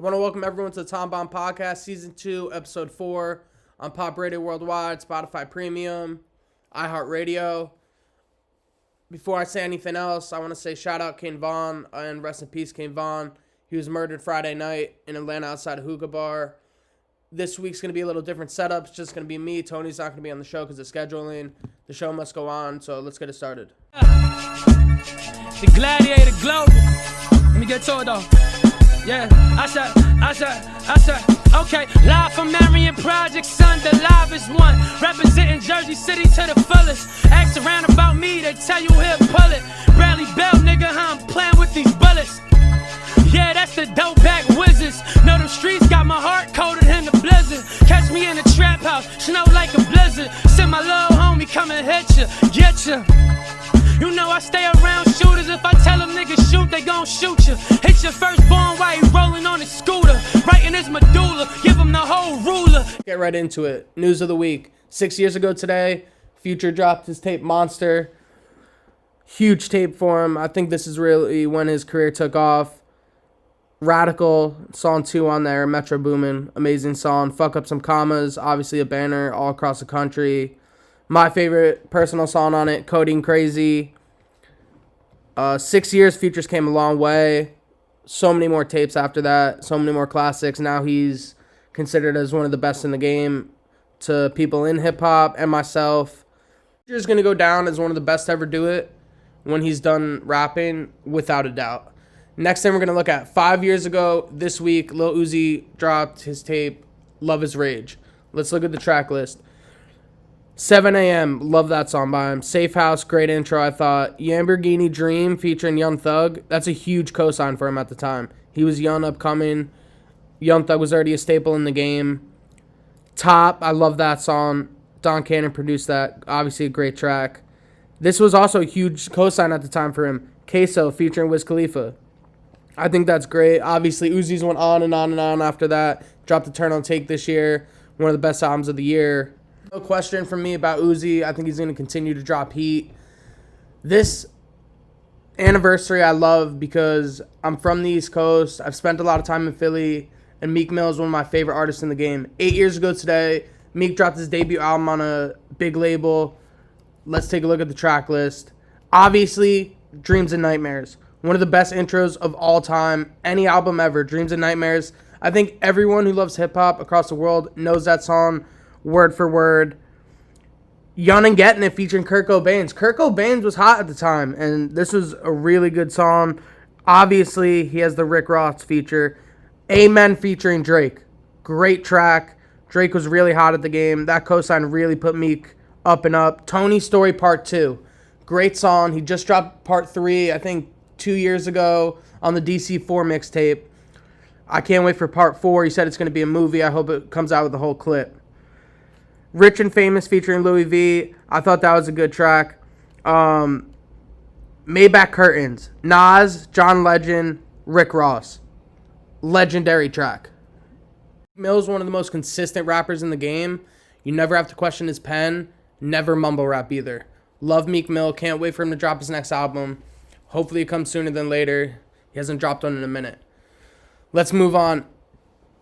I want to welcome everyone to the Tom Bomb Podcast, Season 2, Episode 4, on Pop Radio Worldwide, Spotify Premium, iHeartRadio. Before I say anything else, I want to say shout out Kane Vaughn and rest in peace, Kane Vaughn. He was murdered Friday night in Atlanta outside a hookah bar. This week's going to be a little different setup. It's just going to be me. Tony's not going to be on the show because of scheduling. The show must go on, so let's get it started. The Gladiator Global. Let me get to it though. Yeah, I said, okay. Live from Marion Project, Sunday, live is one. Representing Jersey City to the fullest. Ask around about me, they tell you he'll pull it. Bradley Bell, nigga, how I'm playing with these bullets. Yeah, that's the dope back wizards. Know them streets got my heart colder than the blizzard. Catch me in the trap house, snow like a blizzard. Send my little homie come and hit ya, get ya. You know I stay around shooters. If I tell them niggas shoot, they gon' shoot you. Hit your firstborn while he rolling on his scooter. Right in his medulla, give him the whole ruler. Get right into it. News of the week. 6 years ago today, Future dropped his tape Monster. Huge tape for him. I think this is really when his career took off. Radical, song 2 on there, Metro Boomin', amazing song. Fuck Up Some Commas, obviously a banner all across the country. My favorite personal song on it, Codeine Crazy. 6 years, Futures came a long way. So many more tapes after that, so many more classics. Now he's considered as one of the best in the game to people in hip-hop and myself. Future's going to go down as one of the best to ever do it when he's done rapping, without a doubt. Next thing we're going to look at, 5 years ago this week, Lil Uzi dropped his tape, Love Is Rage. Let's look at the track list. 7 a.m., love that song by him. Safe House, great intro, I thought. Lamborghini Dream featuring Young Thug, that's a huge cosign for him at the time. He was young, upcoming. Young Thug was already a staple in the game. Top, I love that song. Don Cannon produced that, obviously a great track. This was also a huge cosign at the time for him. Queso featuring Wiz Khalifa. I think that's great. Obviously, Uzi's went on and on and on after that. Dropped the Turn on Take this year. One of the best albums of the year. No question from me about Uzi. I think he's going to continue to drop heat. This anniversary I love because I'm from the East Coast. I've spent a lot of time in Philly, and Meek Mill is one of my favorite artists in the game. 8 years ago today, Meek dropped his debut album on a big label. Let's take a look at the track list. Obviously, Dreams and Nightmares. One of the best intros of all time. Any album ever, Dreams and Nightmares. I think everyone who loves hip-hop across the world knows that song word for word. Young and Getting It featuring Kurt Cobain. Kurt Cobain was hot at the time, and this was a really good song. Obviously, he has the Rick Ross feature. Amen featuring Drake. Great track. Drake was really hot at the game. That cosign really put Meek up and up. Tony Story Part 2. Great song. He just dropped Part 3, I think, 2 years ago on the DC4 mixtape. I can't wait for Part 4. He said it's going to be a movie. I hope it comes out with the whole clip. Rich and Famous featuring Louis V. I thought that was a good track. Maybach Curtains. Nas, John Legend, Rick Ross. Legendary track. Mill's one of the most consistent rappers in the game. You never have to question his pen. Never mumble rap either. Love Meek Mill. Can't wait for him to drop his next album. Hopefully it comes sooner than later. He hasn't dropped one in a minute. Let's move on.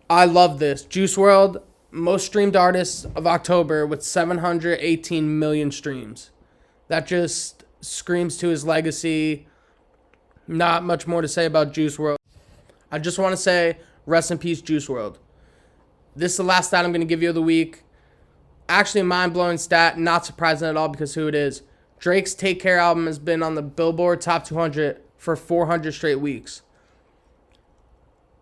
I love this. Juice WRLD, most streamed artist of October with 718 million streams. That just screams to his legacy. Not much more to say about Juice WRLD. I just want to say, rest in peace, Juice WRLD. This is the last stat I'm going to give you of the week. Actually a mind-blowing stat, not surprising at all because who it is. Drake's Take Care album has been on the Billboard Top 200 for 400 straight weeks.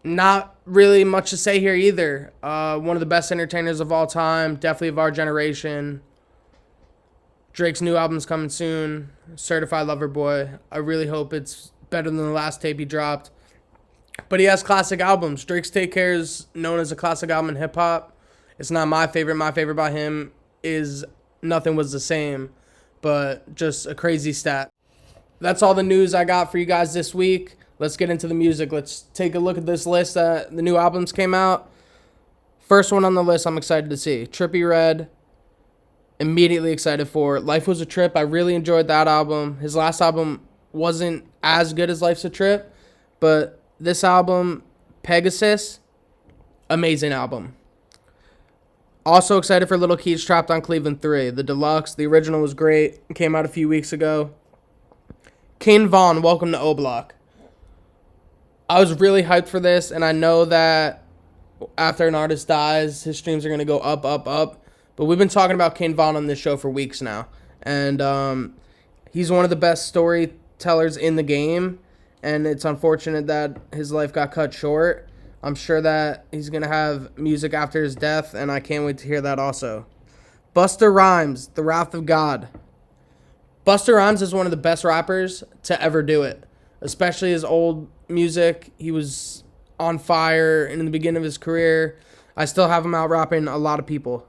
Not really much to say here either. One of the best entertainers of all time, definitely of our generation. Drake's new album's coming soon, Certified Lover Boy. I really hope it's better than the last tape he dropped. But he has classic albums. Drake's Take Care is known as a classic album in hip-hop. It's not my favorite. My favorite by him is Nothing Was the Same. But just a crazy stat. That's all the news I got for you guys this week. Let's get into the music. Let's take a look at this list that the new albums came out. First one on the list I'm excited to see. Trippie Redd. Immediately excited for. Life Was a Trip. I really enjoyed that album. His last album wasn't as good as Life's a Trip, but this album, Pegasus, Amazing album. Also excited for Little Keys Trapped on Cleveland 3. The deluxe, the original was great. Came out a few weeks ago. King Von, Welcome to O Block. I was really hyped for this, and I know that after an artist dies, his streams are going to go up, up, up. But we've been talking about King Von on this show for weeks now. And he's one of the best storytellers in the game. And it's unfortunate that his life got cut short. I'm sure that he's going to have music after his death, and I can't wait to hear that also. Busta Rhymes, The Wrath of God. Busta Rhymes is one of the best rappers to ever do it, especially his old music. He was on fire in the beginning of his career. I still have him out rapping a lot of people.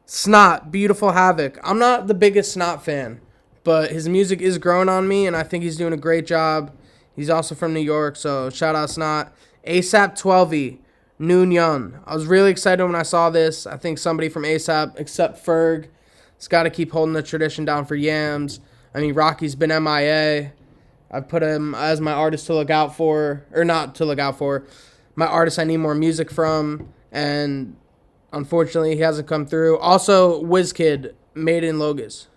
Snot, Beautiful Havoc. I'm not the biggest Snot fan, but his music is growing on me, and I think he's doing a great job. He's also from New York, so shout out Snot. ASAP 12E, Noon Young. I was really excited when I saw this. I think somebody from ASAP, except Ferg, has got to keep holding the tradition down for Yams. I mean, Rocky's been MIA. I've put him as my artist to look out for, or not to look out for, my artist I need more music from, and unfortunately he hasn't come through. Also, WizKid, Made in Logos.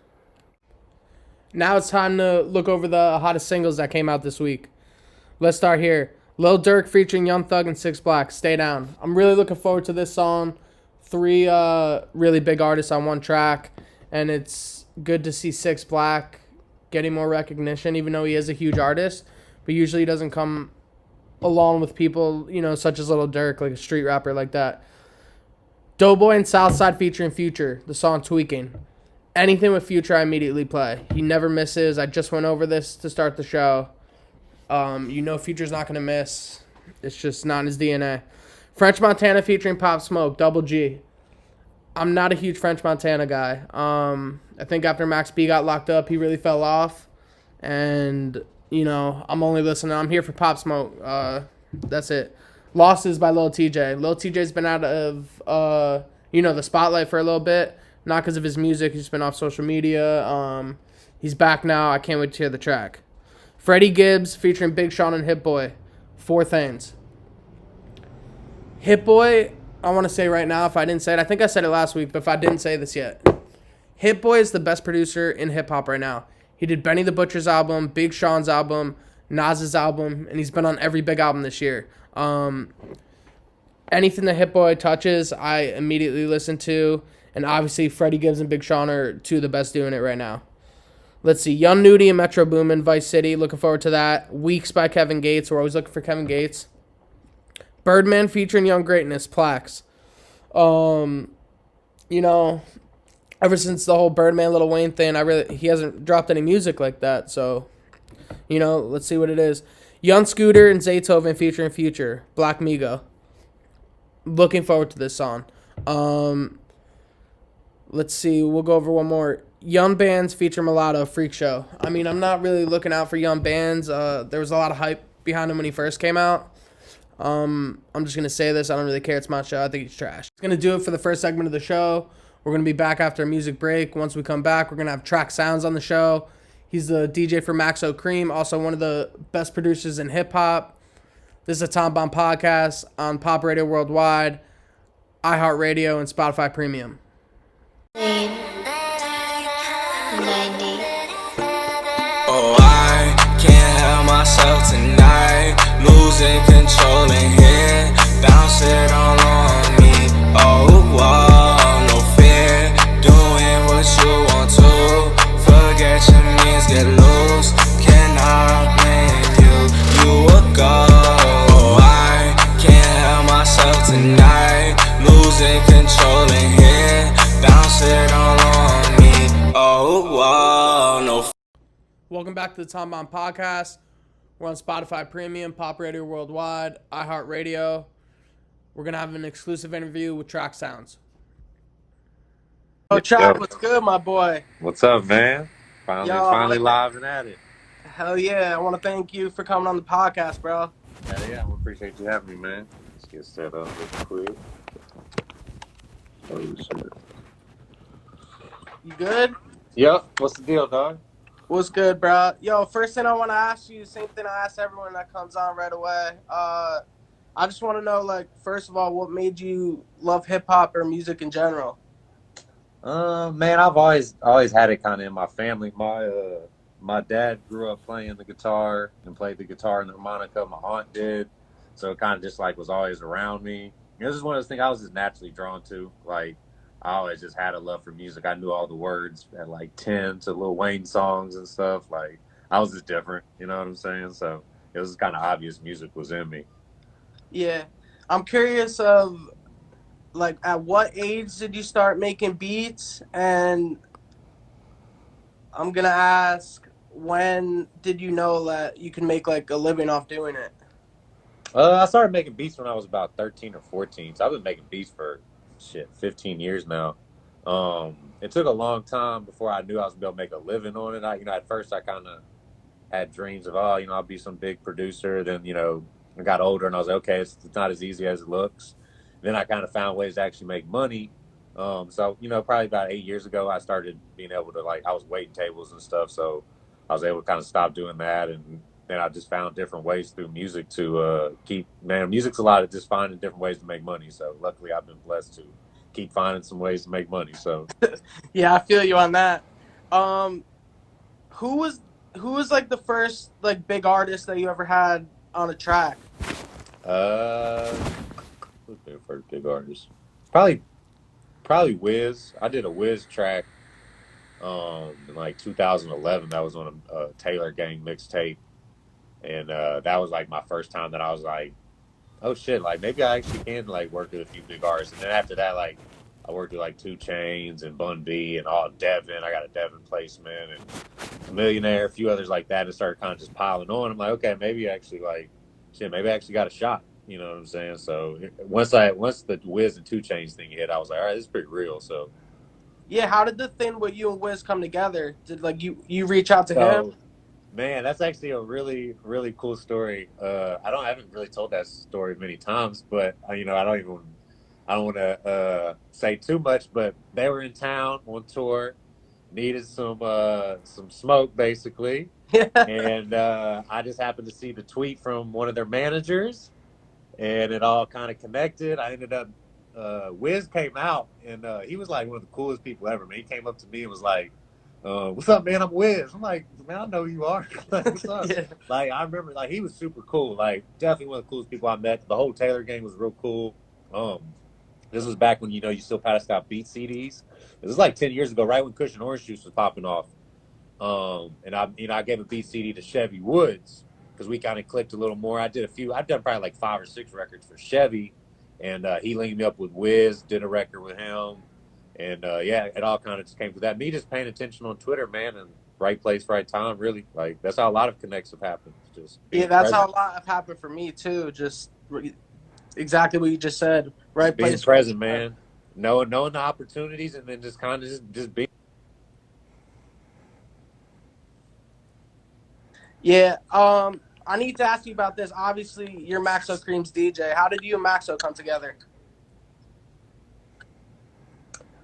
Now it's time to look over the hottest singles that came out this week. Let's start here. Lil Durk featuring Young Thug and 6 Black, Stay Down. I'm really looking forward to this song. 3 really big artists on one track, and it's good to see 6 Black getting more recognition, even though he is a huge artist, but usually he doesn't come along with people, you know, such as Lil Durk, like a street rapper like that. Doughboy and Southside featuring Future, the song Tweaking. Anything with Future, I immediately play. He never misses. I just went over this to start the show. You know Future's not going to miss. It's just not in his DNA. French Montana featuring Pop Smoke, Double G. I'm not a huge French Montana guy. I think after Max B got locked up, he really fell off. And, you know, I'm only listening. I'm here for Pop Smoke. That's it. Losses by Lil TJ. Lil TJ's been out of, the spotlight for a little bit. Not because of his music. He's just been off social media. He's back now. I can't wait to hear the track. Freddie Gibbs featuring Big Sean and Hit Boy. 4 Things. Hit Boy, I want to say right now, if I didn't say it, I think I said it last week, but if I didn't say this yet, Hit Boy is the best producer in hip-hop right now. He did Benny the Butcher's album, Big Sean's album, Nas's album, and he's been on every big album this year. Anything that Hit Boy touches, I immediately listen to, and obviously Freddie Gibbs and Big Sean are 2 of the best doing it right now. Let's see, Young Nudie and Metro Boomin, Vice City, looking forward to that. Weeks by Kevin Gates, we're always looking for Kevin Gates. Birdman featuring Young Greatness, Plaques. Ever since the whole Birdman Lil Wayne thing, he hasn't dropped any music like that, so, let's see what it is. Young Scooter and Zaytoven featuring Future, Black Migo. Looking forward to this song. Let's see, we'll go over one more. Young Bands feature Mulatto, Freak Show. I mean, I'm not really looking out for Young Bands. There was a lot of hype behind him when he first came out. I'm just going to say this. I don't really care. It's my show. I think he's trash. It's going to do it for the first segment of the show. We're going to be back after a music break. Once we come back, we're going to have TrakkSounds on the show. He's the DJ for Maxo Kremes, also one of the best producers in hip-hop. This is a Tom Bomb podcast on Pop Radio Worldwide, iHeartRadio, and Spotify Premium. 90. Oh, I can't help myself tonight. Losing control in here. Bounce it all on me. Oh, wow, no fear. Doing what you want to. Forget your means, get loose. Cannot blame you. You a go. Oh, I can't help myself tonight. Losing control in here. Bounce it all on me. Oh, wow, no. Welcome back to the Tom Bomb podcast. We're on Spotify Premium, Pop Radio Worldwide, iHeartRadio. We're going to have an exclusive interview with TrakkSounds. Oh, Trakk, what's good, my boy? What's up, man? Finally live and at it. Hell yeah. I want to thank you for coming on the podcast, bro. Hell yeah, I appreciate you having me, man. Let's get set up real quick. Oh, shit. You good? Yep. What's the deal, dog? What's good, bro? Yo, first thing I want to ask you, same thing I ask everyone that comes on right away. I just want to know, like, first of all, what made you love hip hop or music in general? Man, I've always had it kind of in my family. My dad grew up playing the guitar and played the guitar and the harmonica. My aunt did, so it kind of just like was always around me. It was just one of those things I was just naturally drawn to. Like I always just had a love for music. I knew all the words at like 10 to Lil Wayne songs and stuff. Like I was just different, you know what I'm saying? So it was kind of obvious music was in me. Yeah, I'm curious of like at what age did you start making beats, and I'm gonna ask when did you know that you can make like a living off doing it? I started making beats when I was about 13 or 14. So I've been making beats for 15 years now. It took a long time before I knew I was gonna be able to make a living on it. At first I kind of had dreams of, I'll be some big producer. Then, I got older and I was like, okay, it's not as easy as it looks. Then I kind of found ways to actually make money. So, probably about 8 years ago, I started being able to I was waiting tables and stuff. So I was able to kind of stop doing that. And then I just found different ways through music to music's a lot of just finding different ways to make money. So luckily I've been blessed to keep finding some ways to make money. So, Yeah, I feel you on that. Um, who was who was like the first like big artist that you ever had on a track? uh, who's been first big artist? Probably Wiz. I did a Wiz track in like 2011. That was on a Taylor Gang mixtape, and that was like my first time that I was like, oh shit, like maybe I actually can like work with a few big artists. And then after that, like I worked with like 2 Chainz and Bun B and all Devin. I got a Devin placement and a Millionaire, a few others like that, and started kind of just piling on. I'm like, okay, maybe actually like shit, maybe I actually got a shot. You know what I'm saying? So once the Wiz and 2 Chainz thing hit, I was like, all right, this is pretty real. So Yeah, how did the thing with you and Wiz come together? Did like you reach out to him? so man, that's actually a really, really cool story. I haven't really told that story many times, but I don't want to say too much. But they were in town on tour, needed some smoke basically, Yeah. and I just happened to see the tweet from one of their managers, and it all kind of connected. I ended up, Wiz came out, and he was like one of the coolest people ever. Man, he came up to me and was like, "What's up, man? I'm Wiz." I'm like, "Man, I know who you are." Like, what's up? Yeah. Like, I remember, like, he was super cool. Like, definitely one of the coolest people I met. The whole Taylor gang was real cool. This was back when you still passed out beat CDs. This was like 10 years ago, right when Cushion Orange Juice was popping off. And I gave a beat CD to Chevy Woods because we kind of clicked a little more. I've done probably like 5 or 6 records for Chevy, and he linked me up with Wiz, did a record with him, and yeah, it all kind of just came to that. Me just paying attention on Twitter, man, and right place, right time. Really, like that's how a lot of connects have happened. Just Yeah, being that's how present, a lot have happened for me too. Exactly what you just said. just Right being place, right present, time. man. Knowing the opportunities, and then just kind of just being. Yeah. I need to ask you about this. Obviously, you're Maxo Kremes DJ. How did you and Maxo come together?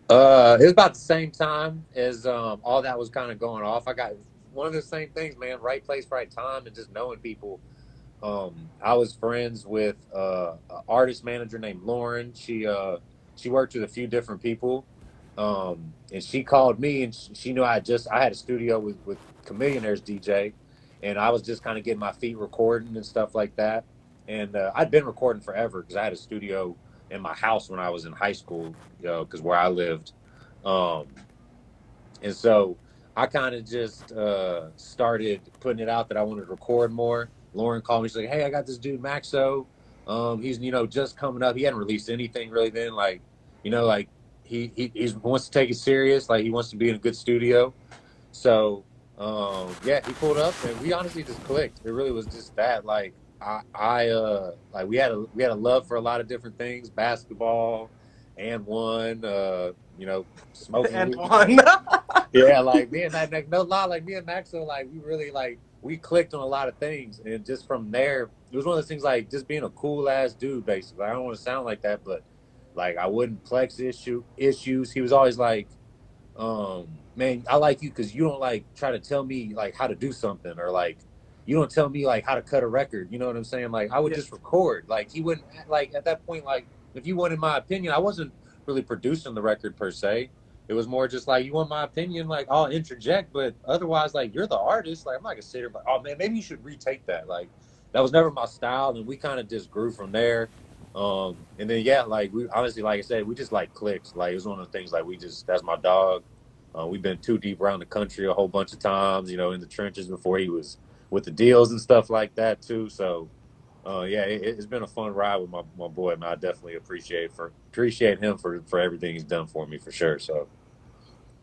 It was about the same time as all that was kind of going off. I got one of the same things, man. Right place, right time, and just knowing people. I was friends with an artist manager named Lauren. She worked with a few different people, and she called me, and she knew I had a studio with Chameleonaire's DJ, and I was just kind of getting my feet recording and stuff like that. And I'd been recording forever because I had a studio in my house when I was in high school, because where I lived. Um, and so I kind of just started putting it out that I wanted to record more. Lauren called me. She's like, "Hey, I got this dude Maxo. He's just coming up. He hadn't released anything really then. Like, like he wants to take it serious. Like he wants to be in a good studio. So yeah, he pulled up and we honestly just clicked. It really was just that. Like like we had a love for a lot of different things, basketball and one. Smoking And weed. one. Yeah, like me and that, like, no lie, like me and Maxo, like we really like we clicked on a lot of things, and just from there, it was one of those things like just being a cool ass dude. Basically, I don't want to sound like that, but like I wouldn't plex issues. He was always like, man, I like you because you don't like try to tell me like how to do something or like, you don't tell me like how to cut a record. You know what I'm saying? Like I would just record. Like he wouldn't like at that point. Like if you wanted my opinion, I wasn't really producing the record per se. It was more just like you want my opinion, like I'll interject, but otherwise, like you're the artist. Like I'm not gonna sit here, but oh man, maybe you should retake that. Like that was never my style, and we kind of just grew from there. And then yeah, like we honestly, like I said, we just like clicks. Like it was one of the things like we just that's my dog. We've been too deep around the country a whole bunch of times, you know, in the trenches before he was with the deals and stuff like that too. So yeah, it's been a fun ride with my boy, man. I definitely appreciate him for everything he's done for me for sure. So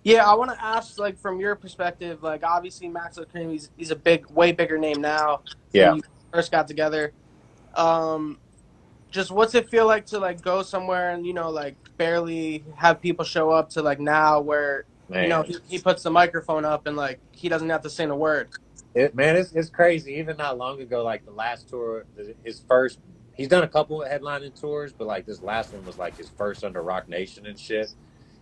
Yeah, I want to ask, like, from your perspective, like, obviously Maxo Kremes, he's a way bigger name now than yeah. you first got together. Just what's it feel like to, like, go somewhere and, you know, like, barely have people show up to, like, now where, Man. you know, he puts the microphone up and, like, he doesn't have to say a word. It's crazy. Even not long ago, like the last tour, his first, he's done a couple of headlining tours, but like this last one was like his first under Rock Nation and shit.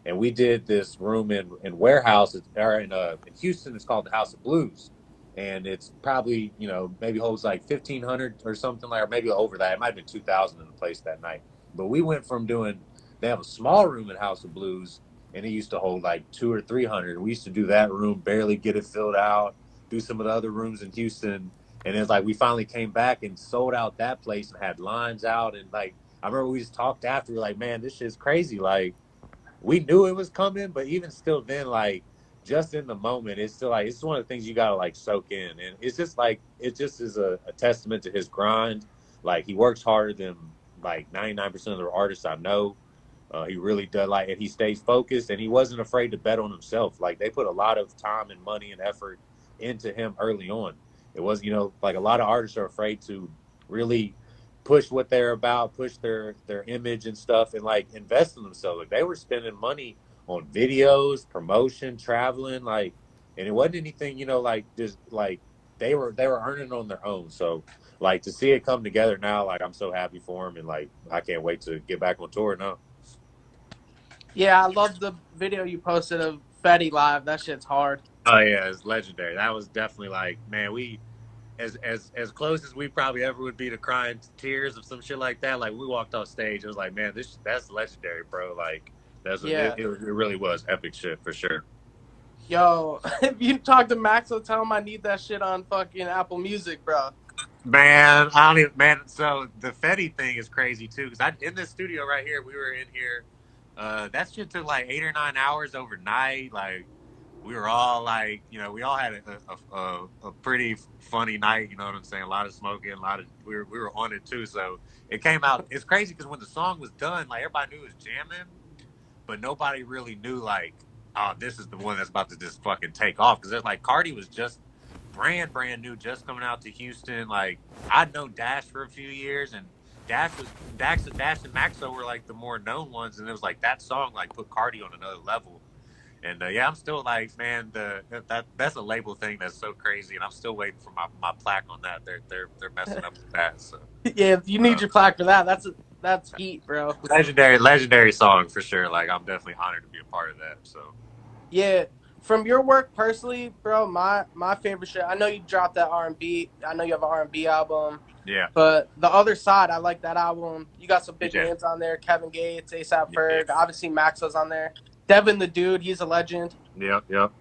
And we did this room in Warehouse, or in Houston. It's called the House of Blues, and it's probably, you know, maybe holds like 1,500 or something, like, or maybe over that. It might have been 2,000 in the place that night. But we went from they have a small room at House of Blues, and it used to hold like 200 or 300. We used to do that room, barely get it filled out. Do some of the other rooms in Houston, and it's like we finally came back and sold out that place and had lines out. And like I remember we just talked after, we were like, man, this shit's crazy. Like we knew it was coming, but even still then, like just in the moment, it's still like it's one of the things you gotta like soak in. And it's just like it just is a testament to his grind. Like he works harder than like 99% of the artists I know. He really does, like, and he stays focused, and he wasn't afraid to bet on himself. Like they put a lot of time and money and effort into him early on. It was, you know, like a lot of artists are afraid to really push what they're about, push their image and stuff, and like invest in themselves. Like they were spending money on videos, promotion, traveling, like, and it wasn't anything, you know, like just like they were earning on their own. So like to see it come together now, like I'm so happy for him, and like I can't wait to get back on tour now. Yeah, I love the video you posted of Fetty live. That shit's hard. Oh yeah, it's legendary. That was definitely like, man, we as close as we probably ever would be to crying tears of some shit like that. Like we walked off stage, it was like, man, that's legendary, bro. Like it really was epic shit for sure. Yo, if you talk to Maxo, tell him I need that shit on fucking Apple Music, bro. Man, I don't even, man. So the Fetty thing is crazy too, because in this studio right here, we were in here. That shit took like 8 or 9 hours overnight. Like we were all like, you know, we all had a pretty funny night. You know what I'm saying? A lot of smoking, we were on it too. So it came out. It's crazy because when the song was done, like everybody knew it was jamming, but nobody really knew like, oh, this is the one that's about to just fucking take off. Because there's like Cardi was just brand new, just coming out to Houston. Like I'd known Dash for a few years, and Dash and Maxo were like the more known ones, and it was like that song like put Cardi on another level. And yeah, I'm still like, man, that's a label thing that's so crazy, and I'm still waiting for my plaque on that. They're messing up with that. So yeah, if you need your plaque for that, that's heat, bro. Legendary song for sure. Like I'm definitely honored to be a part of that. So yeah, from your work personally, bro, my favorite shit. I know you dropped that R&B. I know you have an R&B album. yeah. But the other side, I like that album. You got some big Yeah. names on there. Kevin Gates, A$AP Ferg. Obviously, Maxo's on there. Devin the Dude, he's a legend. Yep.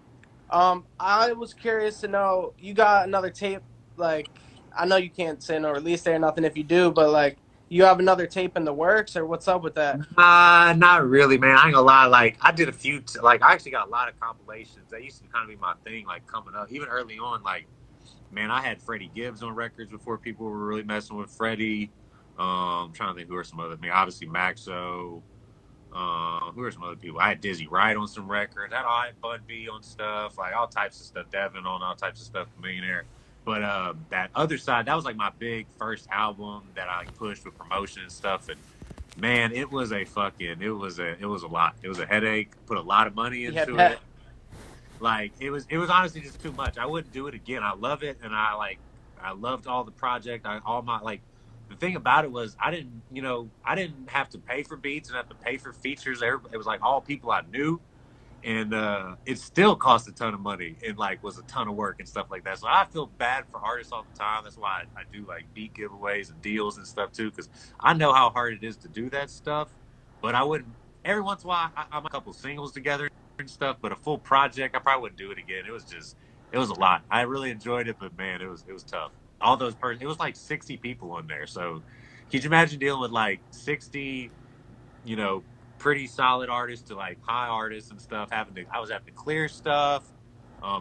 I was curious to know, you got another tape, like, I know you can't say no release day or nothing if you do, but, like, you have another tape in the works, or what's up with that? Not really, man. I ain't gonna lie. Like, I did a few, I actually got a lot of compilations. That used to kind of be my thing, like, coming up. Even early on, like, man, I had Freddie Gibbs on records before people were really messing with Freddie. I'm trying to think who are some other, I mean, obviously Maxo. Who are some other people? I had Dizzy Wright on some records. I had Bud B on stuff, like all types of stuff. Devin on all types of stuff. Millionaire. But that other side, that was like my big first album that I pushed with promotion and stuff. And man, it was a lot. It was a headache. Put a lot of money into it. Like it was honestly just too much. I wouldn't do it again. I love it, and I loved all the project. The thing about it was I didn't have to pay for beats and have to pay for features. It was like all people I knew, and it still cost a ton of money and like was a ton of work and stuff like that. So I feel bad for artists all the time. That's why I do like beat giveaways and deals and stuff too, because I know how hard it is to do that stuff. But I wouldn't. Every once in a while, I'm a couple singles together and stuff. But a full project, I probably wouldn't do it again. It was a lot. I really enjoyed it, but man, it was tough. All those it was like 60 people on there. So can you imagine dealing with like 60, pretty solid artists to like high artists and stuff? I was having to clear stuff.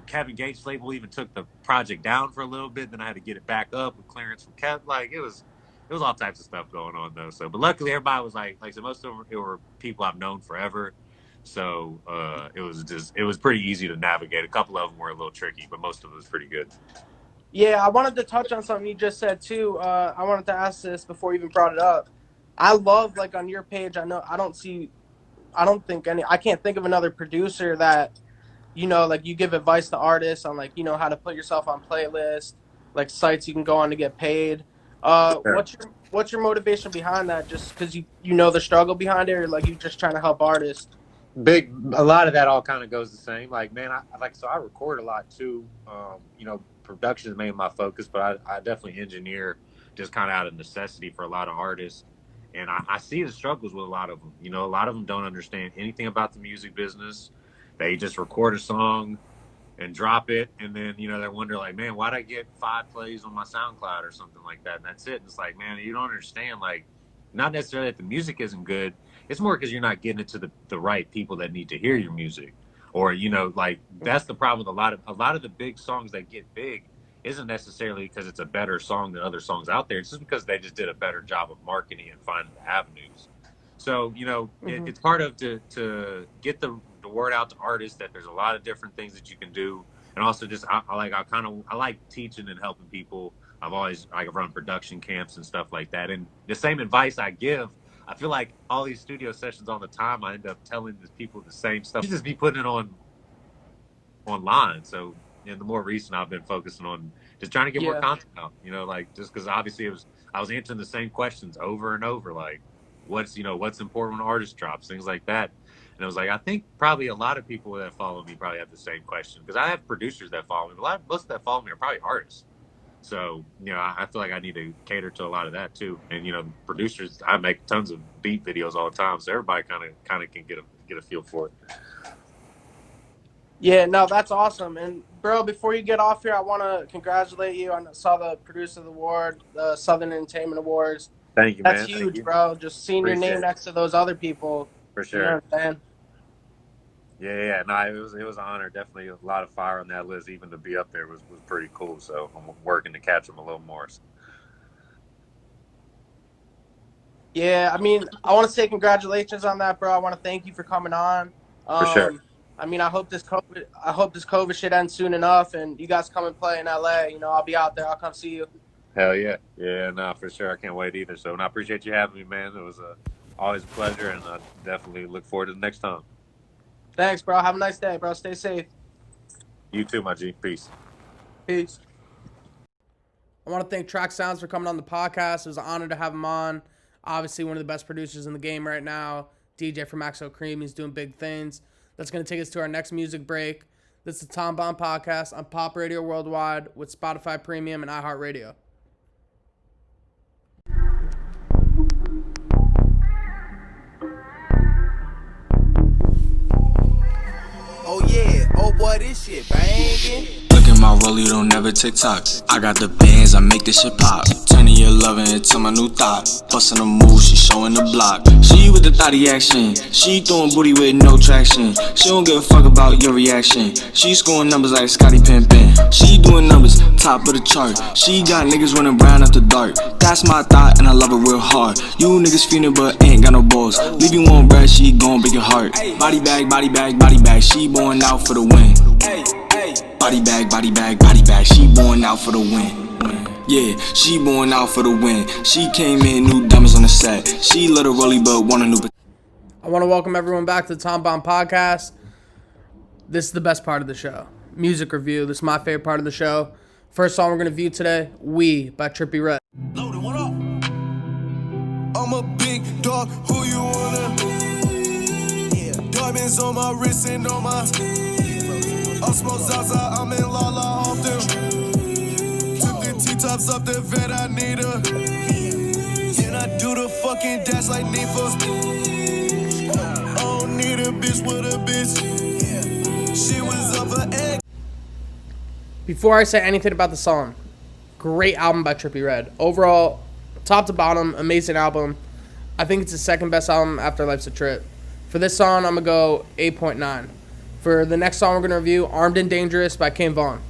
Kevin Gates' label even took the project down for a little bit. Then I had to get it back up with clearance from Kevin. Like it was all types of stuff going on though. So, but luckily everybody was like so most of them were people I've known forever. So it was pretty easy to navigate. A couple of them were a little tricky, but most of it was pretty good. Yeah, I wanted to touch on something you just said too. I wanted to ask this before you even brought it up. I love, like, on your page, I can't think of another producer that, like, you give advice to artists on, like, how to put yourself on playlists, like sites you can go on to get paid. What's your motivation behind that? Just because you know the struggle behind it, or like you just trying to help artists? A lot of that all kind of goes the same. Like, man, I record a lot too. Production is mainly my focus, but I definitely engineer just kind of out of necessity for a lot of artists. And I see the struggles with a lot of them. A lot of them don't understand anything about the music business. They just record a song and drop it. And then, they wonder like, man, why'd I get 5 plays on my SoundCloud or something like that? And that's it. And it's like, man, you don't understand, like, not necessarily that the music isn't good. It's more because you're not getting it to the right people that need to hear your music. Or, like, that's the problem with a lot of the big songs that get big isn't necessarily because it's a better song than other songs out there. It's just because they just did a better job of marketing and finding the avenues. So, it's part of to get the word out to artists that there's a lot of different things that you can do. And also just, I like teaching and helping people. I've run production camps and stuff like that. And the same advice I give, I feel like all these studio sessions all the time, I end up telling these people the same stuff. You just be putting it online. So, the more recent, I've been focusing on just trying to get more content out. Just because obviously I was answering the same questions over and over, like what's important when artists drops, things like that. And I was like, I think probably a lot of people that follow me probably have the same question, because I have producers that follow me. Most that follow me are probably artists. So, I feel like I need to cater to a lot of that too. And, producers, I make tons of beat videos all the time. So everybody kind of can get a feel for it. Yeah, no, that's awesome. And, bro, before you get off here, I want to congratulate you. I saw the Producer of the Award, the Southern Entertainment Awards. Thank you, man. That's huge, bro. Just seeing your name next to those other people. For sure. You know what I'm saying? Yeah. No, it was an honor. Definitely a lot of fire on that list. Even to be up there was pretty cool. So I'm working to catch them a little more. Yeah, I mean, I want to say congratulations on that, bro. I want to thank you for coming on. For sure. I mean, I hope this COVID shit ends soon enough, and you guys come and play in LA. I'll be out there. I'll come see you. Hell yeah. Yeah, no, for sure. I can't wait either. So, and I appreciate you having me, man. It was always a pleasure, and I definitely look forward to the next time. Thanks, bro. Have a nice day, bro. Stay safe. You too, my G. Peace. Peace. I want to thank TrakkSounds for coming on the podcast. It was an honor to have him on. Obviously, one of the best producers in the game right now. DJ for Maxo Kremes. He's doing big things. That's going to take us to our next music break. This is the Tom Bomb Podcast on Pop Radio Worldwide with Spotify Premium and iHeartRadio. Oh yeah, oh boy, this shit bangin'. Look at my rollie, don't never TikTok. I got the bands, I make this shit pop. Turning your loving into my new thought. Bustin' a move, she showing the block. She with the thotty action. She throwing booty with no traction. She don't give a fuck about your reaction. She scoring numbers like Scottie Pippen. She doing numbers, top of the chart. She got niggas running round after dark. That's my thought, and I love it real hard. You niggas feeling but ain't got no balls. Leave you one breath, she gon' break your heart. Body bag, body bag, body bag. She born out for the win. Body bag, body bag, body bag. She born out for the win. Yeah, she born out for the win. She came in, new diamonds on the set. She let her rollie, but want a new. I want to welcome everyone back to the Tom Bomb Podcast. This is the best part of the show. Music review. This is my favorite part of the show. First song we're going to view today, We by Trippie Redd. Loaded, what up? I'm a big dog, who you wanna? Yeah. Dog Diamonds on my wrist and on my. I smoke Zaza, I'm in Lala off them. Took the T-tops up the vet, I need her. And I do the fucking dash like Nifa. I don't need a bitch with a bitch. She was up her egg. Before I say anything about the song, great album by Trippie Redd. Overall, top to bottom, amazing album. I think it's the second best album after Life's a Trip. For this song, I'm going to go 8.9. For the next song we're going to review, Armed and Dangerous by Kane Vaughn.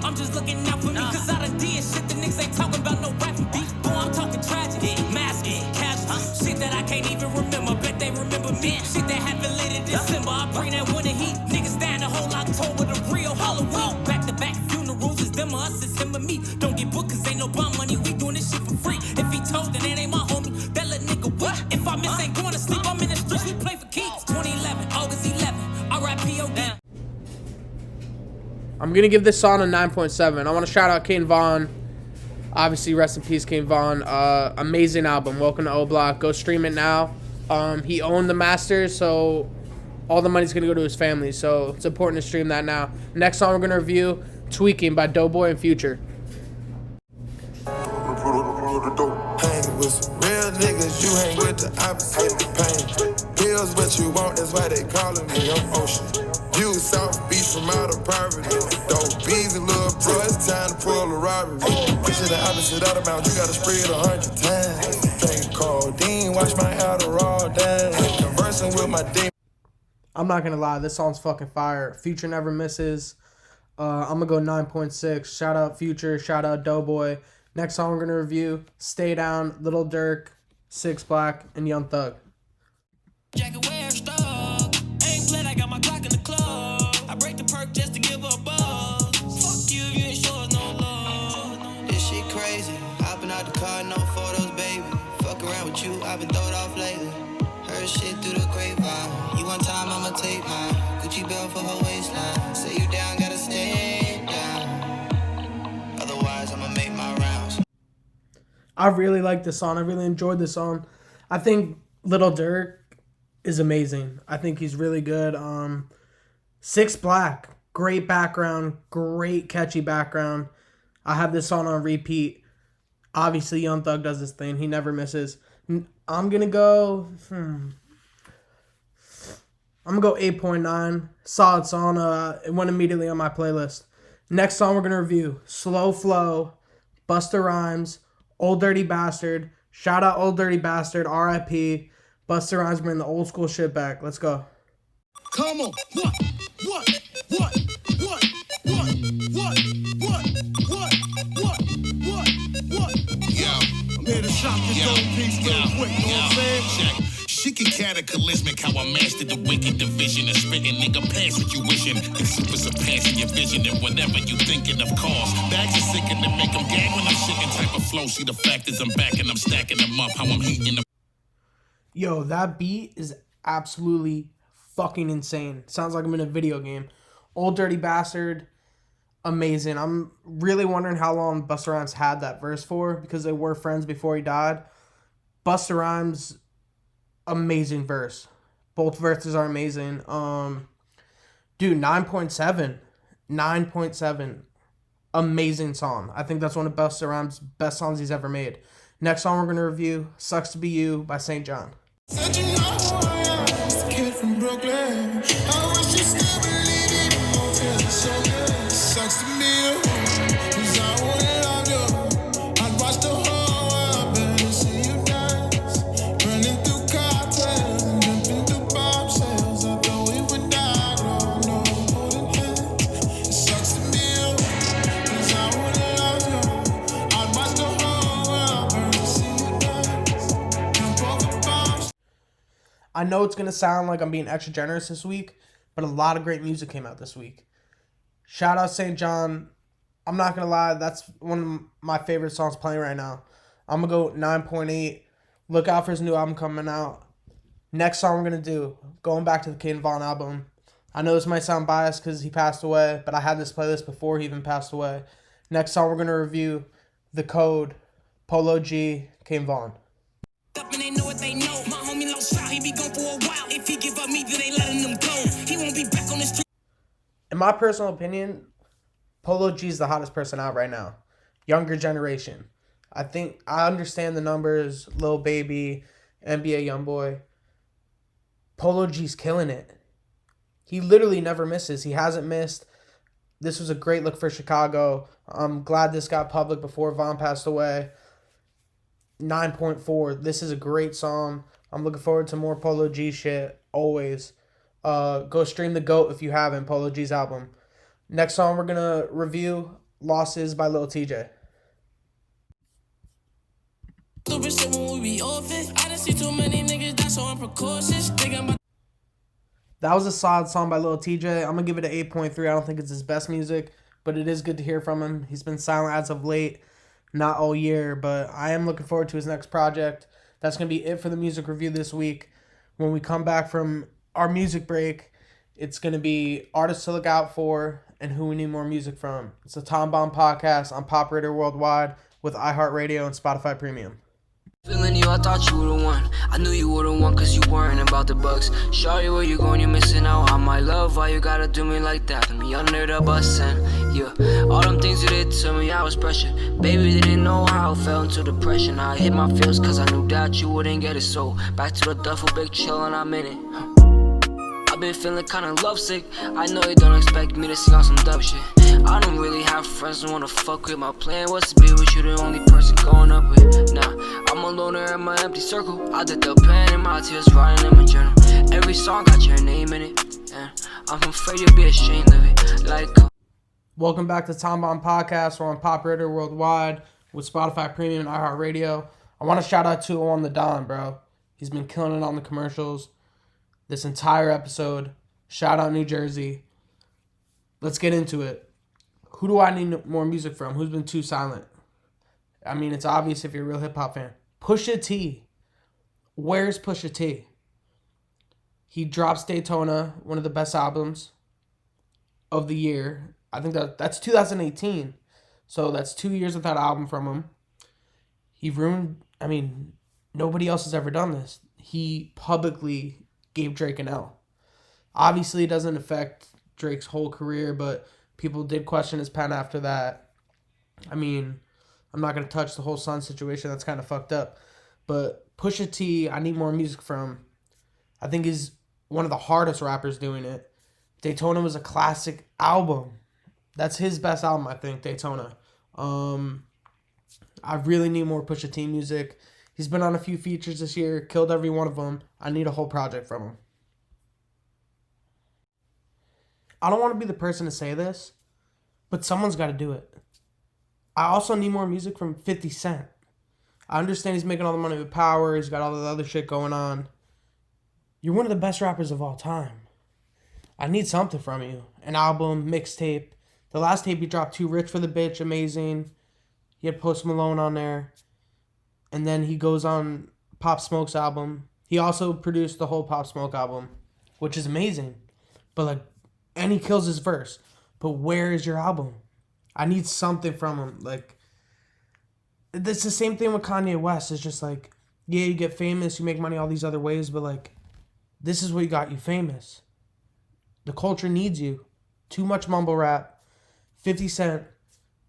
I'm just looking out for me, cause I done did shit the niggas ain't talking about no rap and beef. Boy, I'm talking tragedy, masking, casual. Shit that I can't even remember, bet they remember me. Shit that happened late in December, I bring that winter heat. Niggas down the whole October, the real Halloween. Back to back funerals, it's them or us, it's him or me. Don't get booked cause ain't no bum money, we doing this shit for free. If he told, then it ain't my homie, that little nigga what? If I miss ain't going to sleep, I'm in the streets, we play for keeps. 2011, August 11, R.I.P.O.D. I'm going to give this song a 9.7. I want to shout out Kane Vaughn. Obviously, rest in peace, Kane Vaughn. Amazing album. Welcome to O Block. Go stream it now. He owned the masters, so all the money's going to go to his family. So it's important to stream that now. Next song we're going to review, Tweaking by Doughboy and Future. Hang with some real niggas, you hang with the opposite of pain. Pills what you want, that's why they calling me on Ocean. You South Beach from out of poverty. Dope bees and little bro, it's time to pull a robbery. Picture the opposite of the mouth, you gotta spray it 100 times. Drink codeine, watch my Adderall down. Conversing with my demon. I'm not going to lie, this song's fucking fire. Future never misses. I'm going to go 9.6. Shout out Future, shout out Doughboy. Next song we're going to review, Stay Down, Lil Durk, 6 Black, and Young Thug. Jacket wear stuck. Ain't glad I got my Glock in the club. I break the perk just to give her a buzz. Fuck you, you ain't sure no love. This shit crazy. Hopping out the car, no photos, baby. Fuck around with you, I've been throwed off lately. Heard shit through the grapevine. You one time, I'ma take mine. Gucci belt for her waistline. Say you down, gotta stay down. Otherwise, I'ma make my rounds. I really like this song. I really enjoyed this song. I think Lil Durk is amazing. I think he's really good. 6 Black, great background, great catchy background. I have this song on repeat. Obviously, Young Thug does this thing. He never misses. I'm going to go... I'm going to go 8.9. Solid song. It went immediately on my playlist. Next song we're going to review, Slow Flow, Busta Rhymes, Old Dirty Bastard. Shout out Old Dirty Bastard, R.I.P. Busta Rhymes bring the old school shit back. Let's go. Come on, what? Yeah, I'm here to shop this gold piece real quick, you know what I'm saying? She can cataclysmic how I mastered the wicked division and spitting nigga past what you wishing. And super surpassing your vision and whatever you thinking of cause. Bags are sick and they make them gag when I'm shaking type of flow. See the fact is I'm back and I'm stacking them up. How I'm heating them. Yo, that beat is absolutely fucking insane. Sounds like I'm in a video game. Old Dirty Bastard, amazing. I'm really wondering how long Busta Rhymes had that verse for because they were friends before he died. Busta Rhymes, amazing verse. Both verses are amazing. Dude, 9.7. 9.7. Amazing song. I think that's one of Busta Rhymes' best songs he's ever made. Next song we're going to review, Sucks to Be You by St. John. Said you know who I am, just a kid from Brooklyn. I wish you still believe it, oh, it's so good. Sucks to be you, 'cause I wouldn't love you. I'd watch the whole world better see you dance. Running through cocktails and jumping through bombshells. I thought we would die, no holding hands. It sucks to be you, 'cause I wouldn't love you. I'd watch the whole world better see you dance. Jump over bombshells. I know it's going to sound like I'm being extra generous this week, but a lot of great music came out this week. Shout out St. John. I'm not going to lie, that's one of my favorite songs playing right now. I'm going to go 9.8. Look out for his new album coming out. Next song we're going to do, going back to the Kane Vaughn album. I know this might sound biased because he passed away, but I had this playlist before he even passed away. Next song we're going to review, The Code, Polo G, Kane Vaughn. Up and they know what they know. My homie lost trial, he be gone for a while. If he give up me, then ain't letting them go. He won't be back on the street. In my personal opinion, Polo G is the hottest person out right now. Younger generation. I think I understand the numbers, Lil Baby, NBA Youngboy. Polo G's killing it. He literally never misses. He hasn't missed. This was a great look for Chicago. I'm glad this got public before Von passed away. 9.4. This is a great song. I'm looking forward to more Polo G shit, always. Go stream The GOAT if you haven't, Polo G's album. Next song we're going to review, Losses by Lil TJ. That was a solid song by Lil TJ. I'm going to give it an 8.3. I don't think it's his best music, but it is good to hear from him. He's been silent as of late, not all year, but I am looking forward to his next project. That's going to be it for the music review this week. When we come back from our music break, it's going to be artists to look out for and who we need more music from. It's the Tom Bomb Podcast on Pop Radio Worldwide with iHeartRadio and Spotify Premium. Feeling you, I thought you were the one. I knew you were the one cause you weren't about the bugs. Shawty, where you going? You're missing out on my love. Why you gotta do me like that? Put me under the bus and yeah, all them things you did to me, I was pressured. Baby, didn't know how I fell into depression. I hit my feels cause I knew that you wouldn't get it. So back to the duffel bag, chillin', I'm in it. I've been feeling kinda lovesick. I know you don't expect me to sing on some dumb shit. I don't really have friends who wanna fuck with. My plan was to be with you, the only person going up with. Nah, I'm a loner in my empty circle. I did the pen and my tears writing in my journal. Every song got your name in it, and I'm afraid you'll be ashamed of it. Like, welcome back to Tom Bomb Podcast. We're on Pop Radio Worldwide with Spotify Premium and iHeartRadio. I want to shout out to On the Don, bro. He's been killing it on the commercials this entire episode. Shout out New Jersey. Let's get into it. Who do I need more music from? Who's been too silent? I mean, it's obvious if you're a real hip-hop fan. Pusha T. Where's Pusha T? He drops Daytona, one of the best albums of the year. I think that's 2018. So that's 2 years without an album from him. He ruined... I mean, nobody else has ever done this. He publicly gave Drake an L. Obviously, it doesn't affect Drake's whole career, but people did question his pen after that. I mean, I'm not going to touch the whole Sun situation. That's kind of fucked up. But Pusha T, I need more music from. I think he's one of the hardest rappers doing it. Daytona was a classic album. That's his best album, I think, Daytona. I really need more Pusha T music. He's been on a few features this year, killed every one of them. I need a whole project from him. I don't want to be the person to say this, but someone's got to do it. I also need more music from 50 Cent. I understand he's making all the money with Power. He's got all the other shit going on. You're one of the best rappers of all time. I need something from you. An album, mixtape. The last tape he dropped, Too Rich for the Bitch, amazing. He had Post Malone on there. And then he goes on Pop Smoke's album. He also produced the whole Pop Smoke album, which is amazing. But and he kills his verse. But where is your album? I need something from him. It's the same thing with Kanye West. It's just yeah, you get famous, you make money all these other ways, but this is what got you famous. The culture needs you. Too much mumble rap. 50 Cent,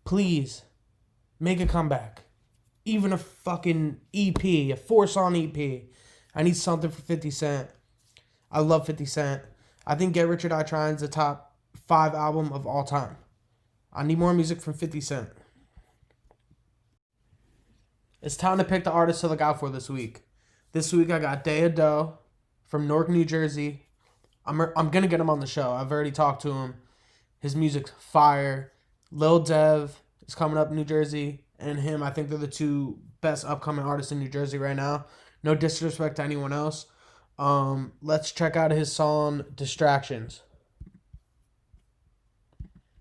please, make a comeback. Even a fucking EP, a 4-song EP. I need something for 50 Cent. I love 50 Cent. I think Get Rich or Die Trying is the top 5 album of all time. I need more music from 50 Cent. It's time to pick the artist to look out for this week. This week I got Day Ado from Newark, New Jersey. I'm going to get him on the show. I've already talked to him. His music's fire. Lil Dev is coming up in New Jersey. And him, I think they're the two best upcoming artists in New Jersey right now. No disrespect to anyone else. Let's check out his song, Distractions.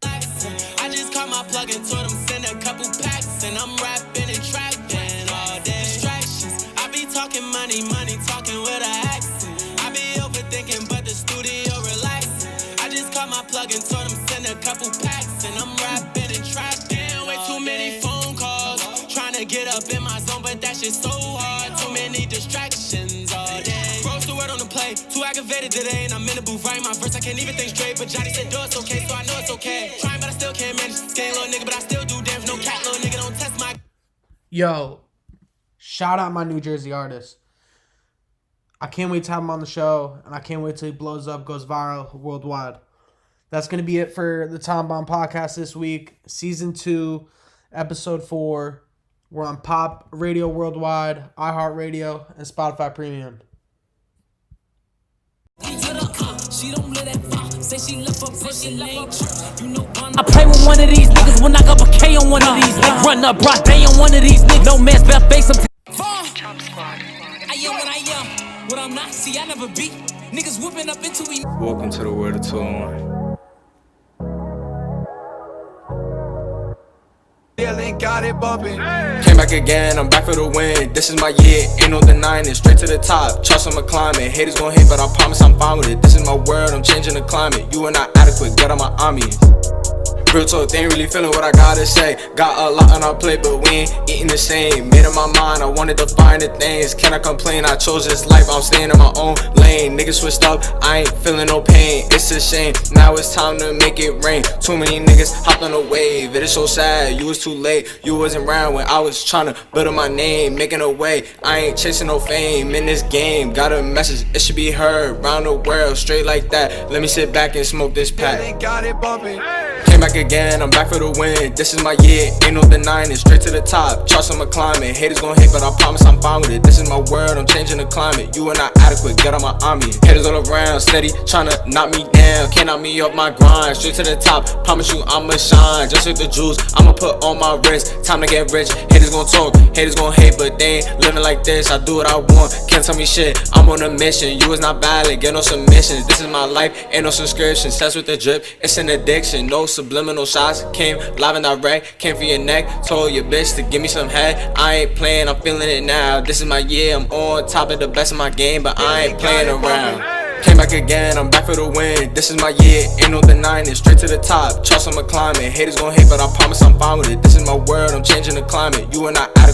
I just caught my plug and told him send a couple packs, and I'm rapping and trapping all day. Distractions. I be talking money, talking with an accent. I be overthinking, but the studio relaxing. I just caught my plug and told him send a couple packs, and I'm rapping and trapping. Way too many phone calls, trying to get up in my zone, but that shit's so hard. Too many distractions all day. Roast the word on the play, too active motivated today, and I'm in the booth writing my verse. I can't even think straight, but Johnny said, do it's okay, so I know it's okay. Trying, but I still can't manage. Skinny little nigga, but I still do damage. No cat, little nigga, don't test my. Yo, shout out my New Jersey artist. I can't wait to have him on the show, and I can't wait till he blows up, goes viral worldwide. That's going to be it for the Tom Bomb Podcast this week. Season 2, Episode 4. We're on Pop Radio Worldwide, iHeartRadio, and Spotify Premium. I play with one of these niggas when I got a K on one of these niggas. Run up broad day on one of these niggas. No man's best face. I am what I am. What I'm not, see, I never beat. Niggas whooping up into me. Welcome to the world of 2-1. Got it bumping. Came back again, I'm back for the win. This is my year, ain't no denying it. Straight to the top, trust I'm a climate. Haters gon' hate, but I promise I'm fine with it. This is my world, I'm changing the climate. You are not adequate, get on my armies. Real talk, they ain't really feeling what I gotta say. Got a lot on our plate, but we ain't eating the same. Made up my mind, I wanted to find the things. Can I complain? I chose this life, I'm staying in my own lane. Niggas switched up, I ain't feeling no pain. It's a shame, now it's time to make it rain. Too many niggas hopped on the wave. It is so sad, you was too late. You wasn't around when I was trying to build up my name. Making a way, I ain't chasing no fame. In this game, got a message, it should be heard. Round the world, straight like that. Let me sit back and smoke this pack. Got it bumping. Came back again, I'm back for the win. This is my year, ain't no denying it. Straight to the top, trust I'm a climate. Haters gon' hate, but I promise I'm fine with it. This is my world, I'm changing the climate. You are not adequate, get on my army. Haters all around, steady, tryna knock me down. Can't knock me off my grind. Straight to the top, promise you I'ma shine. Just like the jewels, I'ma put on my wrist. Time to get rich, haters gon' talk, haters gon' hate, but they ain't living like this. I do what I want, can't tell me shit. I'm on a mission, you is not valid, get no submissions. This is my life, ain't no subscription. Sex with the drip, it's an addiction. No subliminal shots, came live and direct. Came for your neck, told your bitch to give me some head. I ain't playing, I'm feeling it now. This is my year, I'm on top of the best of my game, but I ain't playing around. Came back again, I'm back for the win. This is my year, ain't no denying it. Straight to the top, trust I'm a climate. Haters gon' hate, but I promise I'm fine with it. This is my world, I'm changing the climate. You are not adequate.